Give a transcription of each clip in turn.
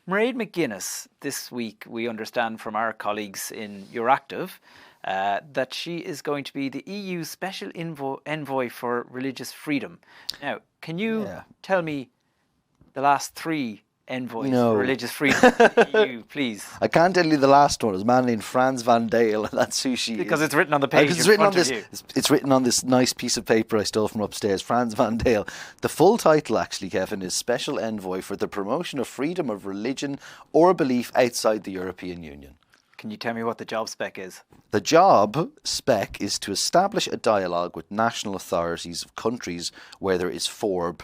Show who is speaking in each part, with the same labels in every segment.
Speaker 1: Mairead McGuinness, this week we understand from our colleagues in Euractiv that she is going to be the EU Special Envoy for Religious Freedom. Now, can you tell me the last three envoys for religious freedom in the EU, please?
Speaker 2: I can't tell you the last one. It was a man named Frans van Dale, and that's who she is.
Speaker 1: Because it's written on the page
Speaker 2: It's written on this nice piece of paper I stole from upstairs, Frans van Dale. The full title, actually, Kevin, is Special Envoy for the Promotion of Freedom of Religion or Belief Outside the European Union.
Speaker 1: Can you tell me what the job spec is?
Speaker 2: The job spec is to establish a dialogue with national authorities of countries where there is FORB,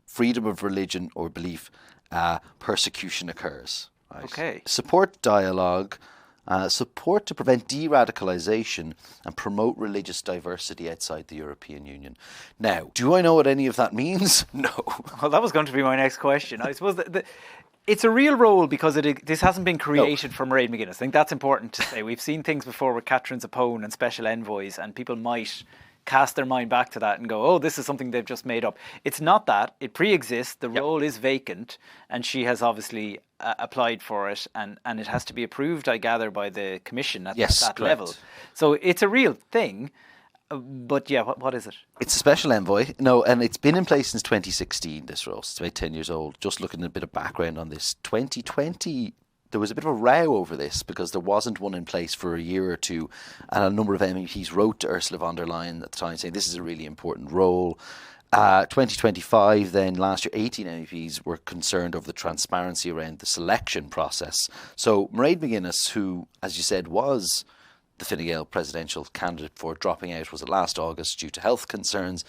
Speaker 2: freedom of religion or belief, persecution occurs. Right?
Speaker 1: Okay.
Speaker 2: Support dialogue, support to prevent de-radicalisation and promote religious diversity outside the European Union. Now, do I know what any of that means? No.
Speaker 1: Well, that was going to be my next question. I suppose it's a real role because this hasn't been created for Mairead McGuinness. I think that's important to say. We've seen things before with Catherine Zappone and special envoys, and people might cast their mind back to that and go, oh, this is something they've just made up. It's not that. It pre-exists. The role is vacant, and she has obviously applied for it, and it has to be approved, I gather, by the Commission at that level. So it's a real thing. But yeah, what is it?
Speaker 2: It's a special envoy. No, and it's been in place since 2016, this role. It's about 10 years old. Just looking at a bit of background on this. 2020, there was a bit of a row over this because there wasn't one in place for a year or two. And a number of MEPs wrote to Ursula von der Leyen at the time saying this is a really important role. 2025, then last year, 18 MEPs were concerned over the transparency around the selection process. So Mairead McGuinness, who, as you said, was the Fine Gael presidential candidate for dropping out, was it last August due to health concerns,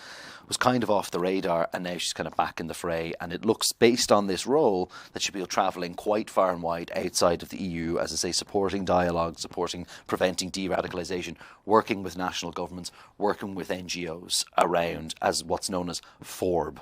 Speaker 2: was kind of off the radar, and now she's kind of back in the fray. And it looks, based on this role, that she'll be travelling quite far and wide outside of the EU, as I say, supporting dialogue, supporting preventing de-radicalisation, working with national governments, working with NGOs around as what's known as FORB.